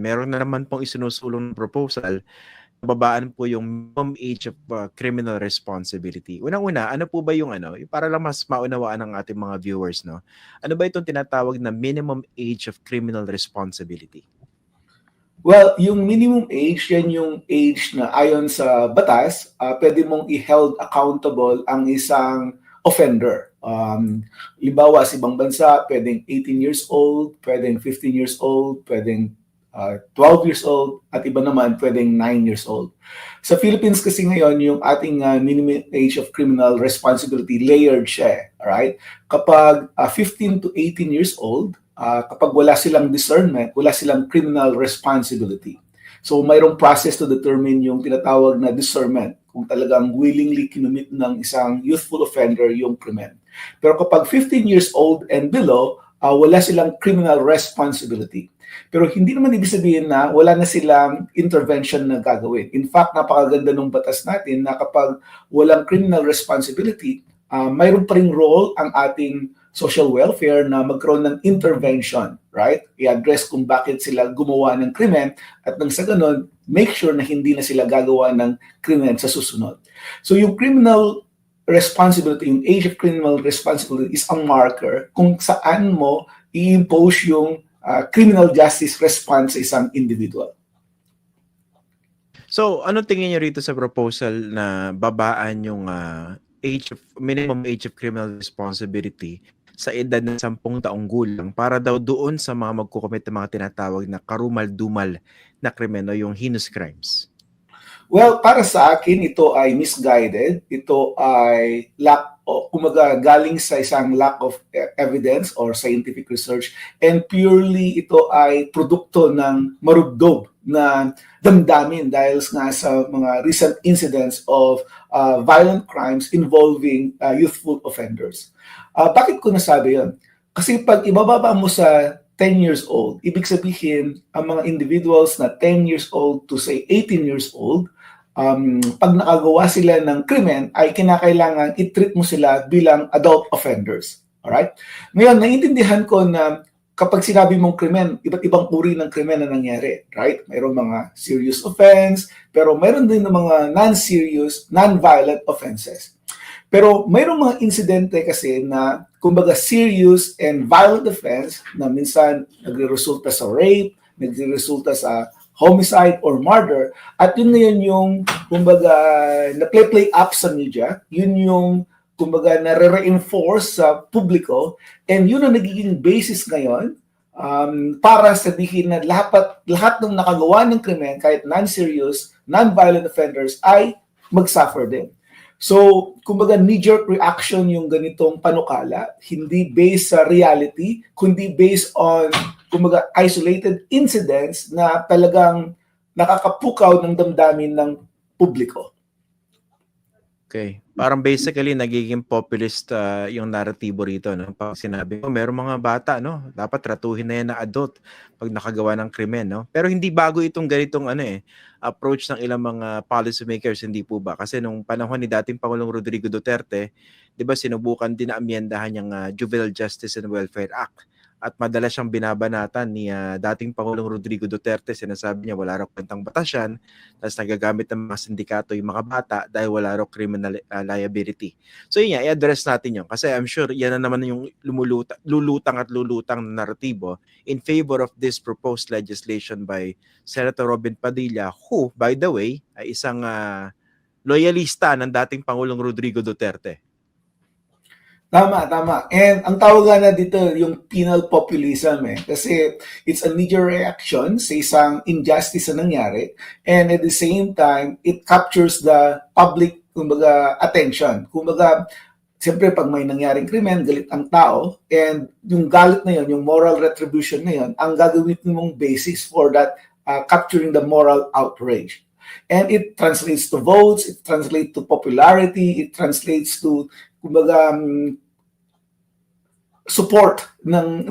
meron na naman pong isinusulong na proposal, babaan po yung minimum age of criminal responsibility. Unang-una, ano po ba yung para lang mas maunawaan ng ating mga viewers, no? Ano ba itong tinatawag na minimum age of criminal responsibility? Well, yung minimum age, yan yung age na ayon sa batas, pwede mong i-held accountable ang isang offender. Halimbawa, sa ibang bansa, pwedeng 18 years old, pwedeng 15 years old, pwedeng 12 years old, at iba naman, pwedeng 9 years old. Sa Philippines kasi ngayon, yung ating minimum age of criminal responsibility, layered siya. Alright? Kapag 15 to 18 years old, kapag wala silang discernment, wala silang criminal responsibility. So mayroong process to determine yung tinatawag na discernment, kung talagang willingly kinumit ng isang youthful offender yung krimen. Pero kapag 15 years old and below, wala silang criminal responsibility. Pero hindi naman ibig sabihin na wala na silang intervention na gagawin. In fact, napakaganda ng batas natin na kapag walang criminal responsibility, mayroon pa ring role ang ating social welfare na magkaroon ng intervention, right? I-address kung bakit sila gumawa ng krimen at nang sa ganun, make sure na hindi na sila gagawa ng krimen sa susunod. So yung criminal responsibility, yung age of criminal responsibility is a marker kung saan mo i-impose yung criminal justice response sa isang individual. So, anong tingin niyo rito sa proposal na babaan yung minimum age of criminal responsibility sa edad ng 10 taong gulang para daw doon sa mga magkukomit ng mga tinatawag na karumal-dumal na krimen o yung heinous crimes? Well, para sa akin, ito ay misguided. Ito ay kumaga galing sa isang lack of evidence or scientific research, and purely ito ay produkto ng marugdog na damdamin dahil nga sa mga recent incidents of violent crimes involving youthful offenders. Bakit ko nasabi yun? Kasi pag ibababa mo sa 10 years old, ibig sabihin, ang mga individuals na 10 years old to say 18 years old, pag nakagawa sila ng krimen, ay kinakailangan i-treat mo sila bilang adult offenders. Alright? Ngayon, naiintindihan ko na kapag sinabi mong krimen, iba't ibang uri ng krimen na nangyari. Right? Mayroon mga serious offense, pero mayroon din ng mga non-serious, non-violent offenses. Pero mayroong mga insidente kasi na kumbaga serious and violent offense na minsan nagre-resulta sa rape, nagre-resulta sa homicide or murder, at yun ngayon yung kumbaga na-play up sa media, yun yung kumbaga nare-reinforce sa publiko, and yun ang nagiging basis ngayon para sabihin na lahat ng nakagawa ng krimen, kahit non-serious, non-violent offenders, ay mag-suffer din. So, kumbaga knee-jerk reaction yung ganitong panukala, hindi based sa reality, kundi based on kumbaga isolated incidents na talagang nakakapukaw ng damdamin ng publiko. Okay. Parang basically nagiging populist yung narratibo rito, no? Pag sinabi mo, merong mga bata, no? Dapat tratuhin na yan na adult pag nakagawa ng krimen, no? Pero hindi bago itong ganitong approach ng ilang mga policymakers, hindi po ba? Kasi nung panahon ni dating Pangulong Rodrigo Duterte, 'di ba, sinubukan din na amyendahan yung Juvenile Justice and Welfare Act. At madalas siyang binabanatan ni dating Pangulong Rodrigo Duterte. Sinasabi niya wala raw kwentang batas yan. Tapos nagagamit ng mga sindikato yung mga bata dahil wala raw criminal liability. So yun nga, i-address natin yun. Kasi I'm sure yan na naman yung lulutang na naratibo in favor of this proposed legislation by Senator Robin Padilla, who, by the way, ay isang loyalista ng dating Pangulong Rodrigo Duterte. Tama. And ang tawag na dito yung penal populism kasi it's a knee-jerk reaction sa isang injustice na nangyari, and at the same time, it captures the public kumbaga attention. Kumbaga, siyempre pag may nangyaring krimen, galit ang tao, and yung galit na yun, yung moral retribution na yun, ang gagawin mong basis for that capturing the moral outrage. And it translates to votes, it translates to popularity, it translates to kumbaga support ng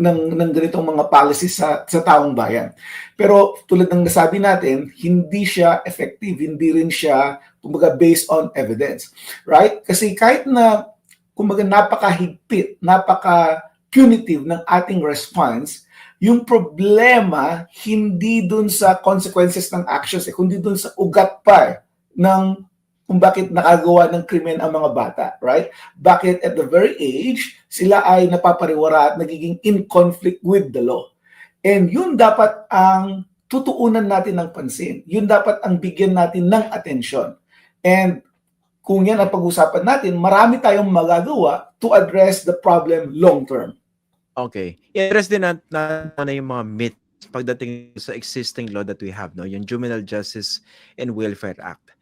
ganitong mga policies sa taong bayan. Pero tulad ng nasabi natin, hindi siya effective, hindi rin siya kumbaga based on evidence. Right? Kasi kahit na kumbaga napakahigpit, napaka-punitive ng ating response, Yung problema, hindi dun sa consequences ng actions, kundi dun sa ugat pa ng kung bakit nakagawa ng krimen ang mga bata, right? Bakit at the very age, sila ay napapariwara at nagiging in conflict with the law. And yun dapat ang tutuunan natin ng pansin. Yun dapat ang bigyan natin ng atensyon. And kung yan ang pag-usapan natin, marami tayong magagawa to address the problem long term. Okay. I-address din na yung mga myths pagdating sa existing law that we have, no? Yung Juvenile Justice and Welfare Act.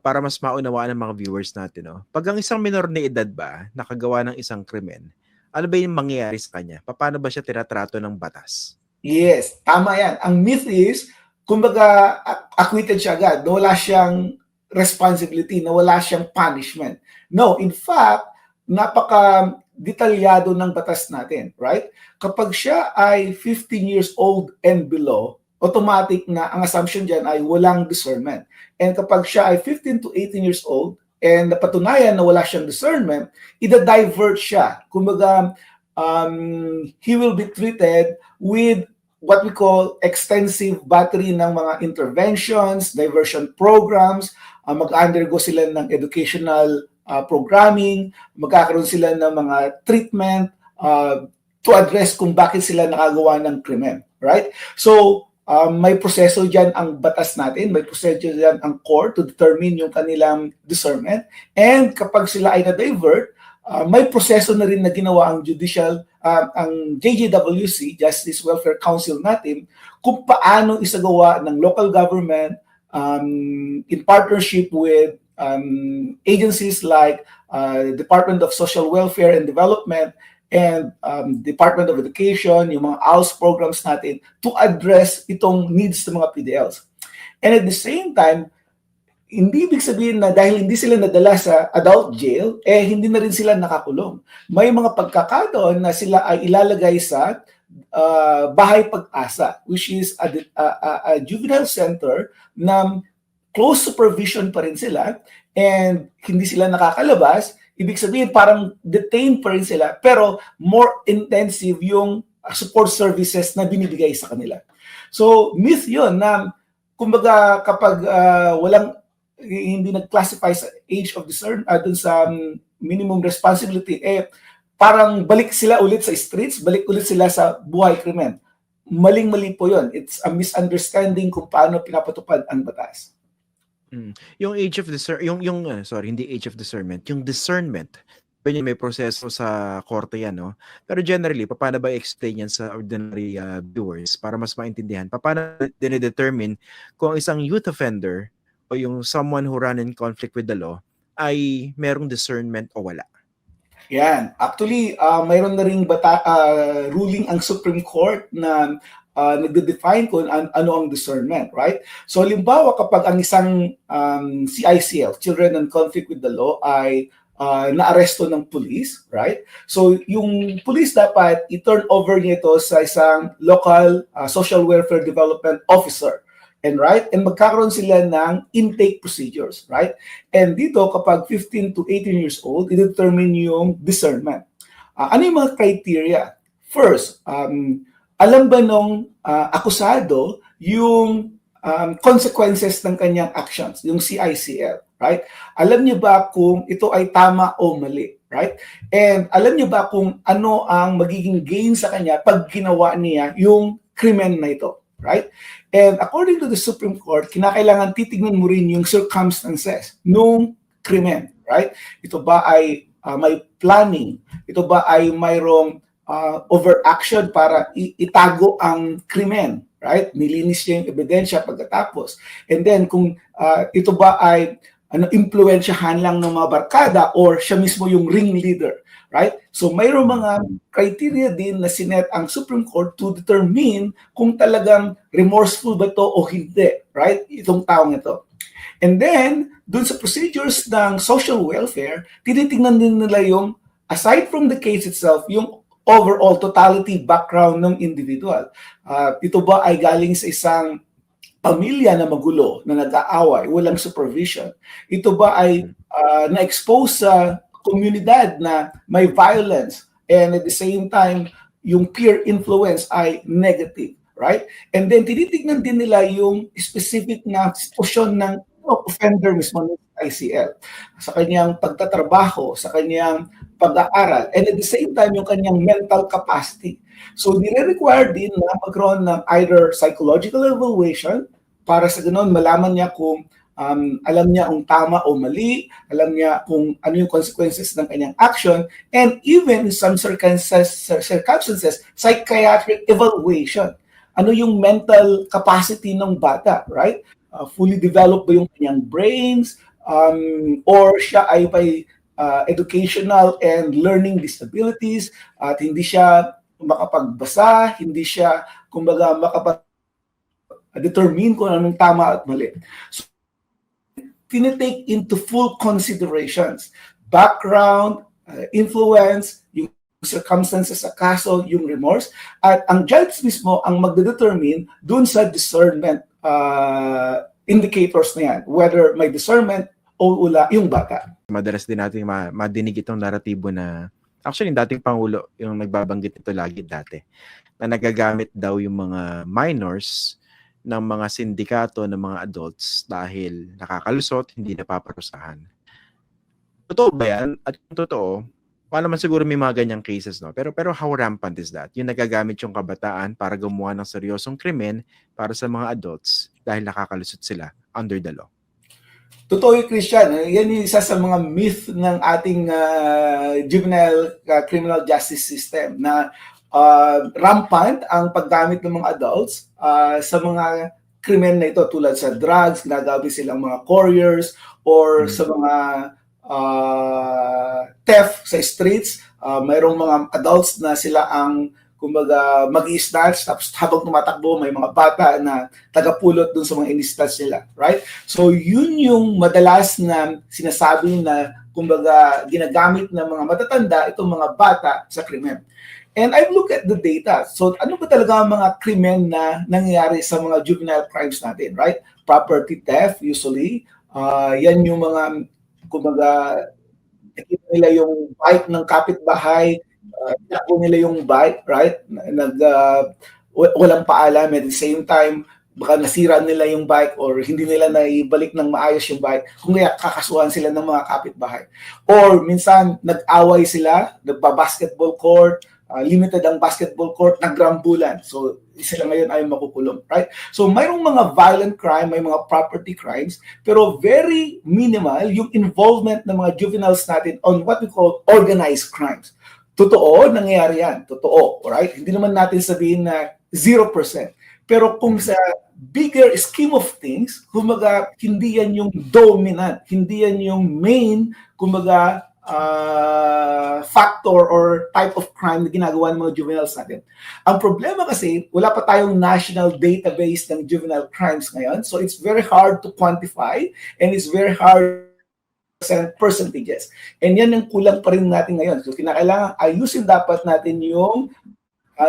Para mas maunawaan ng mga viewers natin, no? Pag ang isang minor na edad ba nakagawa ng isang krimen, ano ba yung mangyayari sa kanya? Paano ba siya tinatrato ng batas? Yes, tama yan. Ang myth is, kumbaga, acquitted siya agad. Wala siyang responsibility, wala siyang punishment. No, in fact, napaka-detalyado ng batas natin, right? Kapag siya ay 15 years old and below, automatic na ang assumption dyan ay walang discernment. And kapag siya ay 15 to 18 years old and napatunayan na wala siyang discernment, ida-divert siya. Kumbaga, he will be treated with what we call extensive battery ng mga interventions, diversion programs, mag-undergo sila ng educational programming, magkakaroon sila ng mga treatment to address kung bakit sila nakagawa ng krimen, right? So, may proseso dyan ang batas natin, may proseso dyan ang court to determine yung kanilang discernment. And kapag sila ay na-divert, may proseso na rin na ginawa ang ang JJWC, Justice Welfare Council natin, kung paano isagawa ng local government in partnership with agencies like Department of Social Welfare and Development and Department of Education, yung mga ALS programs natin to address itong needs ng mga PDLs. And at the same time, hindi ibig sabihin na dahil hindi sila nadala sa adult jail, hindi na rin sila nakakulong. May mga pagkakataon na sila ay ilalagay sa bahay pag-asa, which is a juvenile center na close supervision pa rin sila and hindi sila nakakalabas. Ibig sabihin parang detained pa rin sila pero more intensive yung support services na binibigay sa kanila. So myth yun na kumbaga kapag hindi nag-classify sa age of discernment dun sa minimum responsibility, parang balik sila ulit sa streets, balik ulit sila sa buhay krimen. Maling-mali po yun. It's a misunderstanding kung paano pinapatupad ang batas. Yung age of discernment, hindi age of discernment, yung discernment, may proseso sa korte yan, no? Pero generally, paano ba i-explain yan sa ordinary viewers para mas maintindihan? Paano dine-determine kung isang youth offender o yung someone who run in conflict with the law ay merong discernment o wala? Yan. Actually, mayroon na ring ruling ang Supreme Court na nagde-define kung ano ang discernment, right? So, halimbawa, kapag ang isang CICL, Children in Conflict with the Law, ay naaresto ng police, right? So, yung police dapat i-turn over nito sa isang local social welfare development officer. And magkakaroon sila ng intake procedures, right? And dito, kapag 15 to 18 years old, i-determine yung discernment. Ano yung mga criteria? First, alam ba nung akusado yung consequences ng kanyang actions, yung CICL, right? Alam niyo ba kung ito ay tama o mali, right? And alam niyo ba kung ano ang magiging gain sa kanya pag ginawa niya yung krimen na ito, right? And according to the Supreme Court, kinakailangan titignan mo rin yung circumstances nung krimen, right? Ito ba ay may planning? Ito ba ay mayroong overaction para itago ang krimen, right? Nilinis niya yung ebidensya pagkatapos. And then kung ito ba ay impluwensyahan lang ng mga barkada or siya mismo yung ringleader, right? So mayroong mga criteria din na sinet ang Supreme Court to determine kung talagang remorseful ba to o hindi, right? Itong taong ito. And then, dun sa procedures ng social welfare, tinitingnan din nila yung, aside from the case itself, yung overall totality background ng individual. Ito ba ay galing sa isang pamilya na magulo, na nag-aaway, walang supervision? Ito ba ay na-expose sa komunidad na may violence and at the same time, yung peer influence ay negative, right? And then tinitignan din nila yung specific na sitwasyon ng offender mismo ng ICL sa kanyang pagtatrabaho, sa kanyang pag-aaral, and at the same time yung kanyang mental capacity. So nire-require din na magkaroon ng either psychological evaluation para sa ganoon malaman niya kung alam niya kung tama o mali, alam niya kung ano yung consequences ng kanyang action, and even in some circumstances, psychiatric evaluation. Ano yung mental capacity ng bata, right? Fully developed ba yung kanyang brains, or siya ay may educational and learning disabilities, at hindi siya makapagbasa, hindi siya, kumbaga, makapag-determine kung anong tama at mali. So, tinitake into full considerations, background, influence, yung circumstances sa kaso, yung remorse, at ang judge mismo ang magdedetermine dun sa discernment indicators na yan, whether may discernment o wala yung bata. Madalas din natin madinig itong naratibo na, actually, yung dating Pangulo, yung nagbabanggit ito lagi dati, na nagagamit daw yung mga minors ng mga sindikato ng mga adults dahil nakakalusot, hindi napaparusahan. Totoo ba yan? At kung totoo, wala naman siguro may mga ganyang cases, no? Pero how rampant is that? Yung nagagamit yung kabataan para gumawa ng seryosong krimen para sa mga adults dahil nakakalusot sila under the law. Totoo yung Christian. Yan yung isa sa mga myth ng ating juvenile criminal justice system na rampant ang paggamit ng mga adults sa mga krimen na ito tulad sa drugs, ginagamit silang mga couriers, or sa mga theft sa streets. Mayroong mga adults na sila ang kumbaga mag-i-snatch, tapos habang tumatakbo may mga bata na tagapulot dun sa mga in-snatch nila, right? So yun yung madalas na sinasabi na kumbaga ginagamit ng mga matatanda itong mga bata sa krimen. And I've looked at the data. So ano ba talaga ang mga krimen na nangyayari sa mga juvenile crimes natin, right? Property theft usually. Yan yung mga kumbaga nakita nila yung bike ng kapitbahay, takbo nila yung bike, right? Walang paalam, at the same time, baka nasira nila yung bike or hindi nila naibalik ng maayos yung bike, kung kaya kakasuhan sila ng mga kapitbahay. Or minsan, nag-away sila, nagba-basketball court, limited ang basketball court, nagrambulan. So, sila ngayon ay makukulong, right? So, mayroong mga violent crime, may mga property crimes, pero very minimal yung involvement ng mga juveniles natin on what we call organized crimes. Totoo, nangyayari yan. Totoo, right? Hindi naman natin sabihin na 0%. Pero kung sa bigger scheme of things, kumbaga, hindi yan yung dominant, hindi yan yung main, kumbaga, factor or type of crime na ginagawa ng mga juveniles natin. Ang problema kasi, wala pa tayong national database ng juvenile crimes ngayon, so it's very hard to quantify and it's very hard percentages. And yan yung kulang pa rin natin ngayon. So kinakailangan ayusin dapat natin yung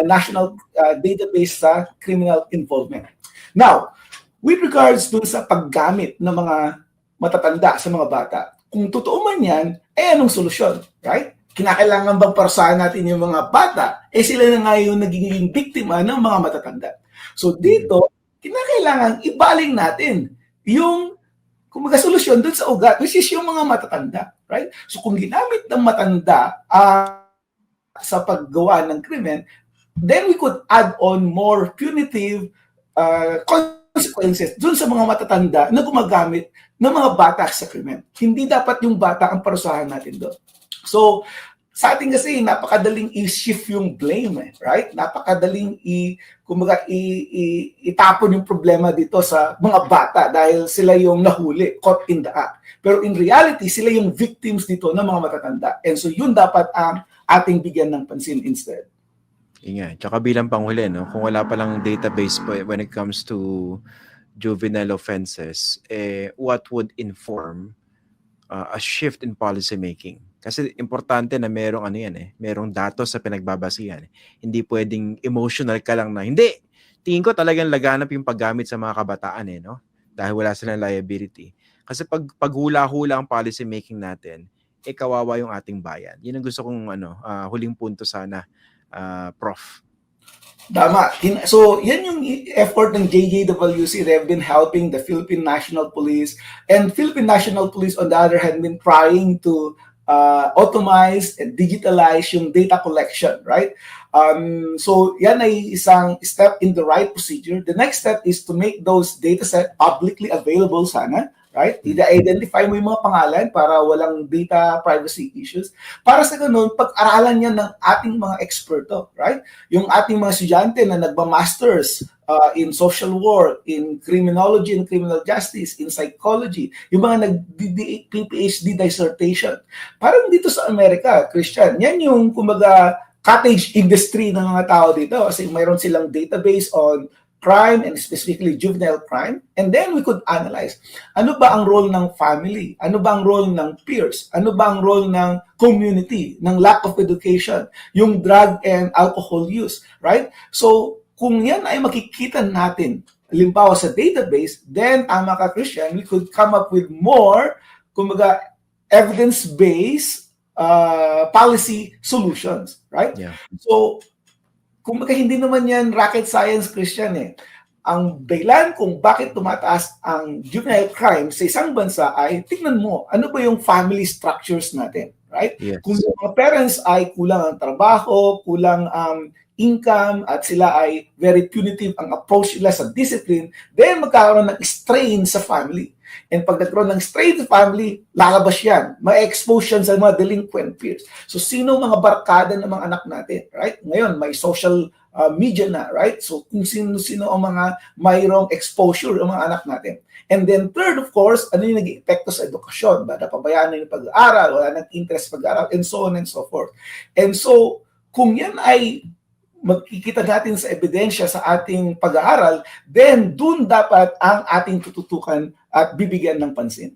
national database sa criminal involvement. Now, with regards dun sa paggamit ng mga matatanda sa mga bata, kung totoo man yan, anong solusyon, right? Kinakailangan bang parusahan natin yung mga bata? Sila na nga yung nagiging biktima ng mga matatanda. So dito, kinakailangan ibaling natin yung kumbaga solusyon doon sa ugat, which is yung mga matatanda, right? So kung ginamit ng matanda sa paggawa ng krimen, then we could add on more punitive consequences doon sa mga matatanda na gumagamit ng mga bata sa krimen. Hindi dapat yung bata ang parusahan natin doon. So, sa atin kasi, napakadaling i-shift yung blame, right? Napakadaling itapon yung problema dito sa mga bata dahil sila yung nahuli, caught in the act. Pero in reality, sila yung victims dito ng mga matatanda. And so, yun dapat ang ating bigyan ng pansin instead. Inga, tsaka bilang panghuli, no? Kung wala palang database po when it comes to juvenile offenses, what would inform a shift in policy making? Kasi importante na merong merong datos sa pinagbabasihan. Hindi pwedeng emotional ka lang na, hindi, tingin ko talagang laganap yung paggamit sa mga kabataan no? Dahil wala silang liability. Kasi pag hula-hula ang policy making natin, kawawa yung ating bayan. Yun ang gusto kong huling punto sana Prof. Tama. So, yan yung effort ng JJWC. They've been helping the Philippine National Police. And Philippine National Police, on the other hand, been trying to automate and digitalize yung data collection, right? So, yan ay isang step in the right procedure. The next step is to make those data set publicly available sana, right? I-identify mo yung mga pangalan para walang data privacy issues. Para sa ganun, pag-aralan yan ng ating mga eksperto, right? Yung ating mga estudyante na nagba-masters in social work, in criminology and criminal justice, in psychology, yung mga nag-PhD dissertation. Parang dito sa Amerika, Christian, yan yung kumbaga cottage industry ng mga tao dito kasi mayroon silang database on crime and specifically juvenile crime, and then we could analyze ano ba ang role ng family, ano ba ang role ng peers, ano ba ang role ng community, ng lack of education, yung drug and alcohol use, right? So kung yan ay makikita natin halimbawa sa database, then tama ka Christian, we could come up with more kumbaga evidence-based policy solutions, right? Yeah. So kumbaga hindi naman yan rocket science, Christian eh. Ang dahilan kung bakit tumataas ang juvenile crime sa isang bansa ay tingnan mo, ano ba yung family structures natin, right? Yes. Kung yung mga parents ay kulang ang trabaho, kulang ang income, at sila ay very punitive ang approach nila sa discipline, then magkakaroon ng strain sa family. And pag nagkaroon ng strain sa family, lalabas yan. May expose yan sa mga delinquent peers. So, sino mga barkada ng mga anak natin, right? Ngayon, may social media na, right? So, kung sino-sino ang mga mayroong exposure ang mga anak natin. And then, third, of course, ano yung naging epekto sa edukasyon? Ba, napabayaan na yung pag-aaral, wala nang interest pag-aaral, and so on and so forth. And so, kung yan ay magkikita natin sa ebidensya sa ating pag-aaral, then dun dapat ang ating tututukan at bibigyan ng pansin.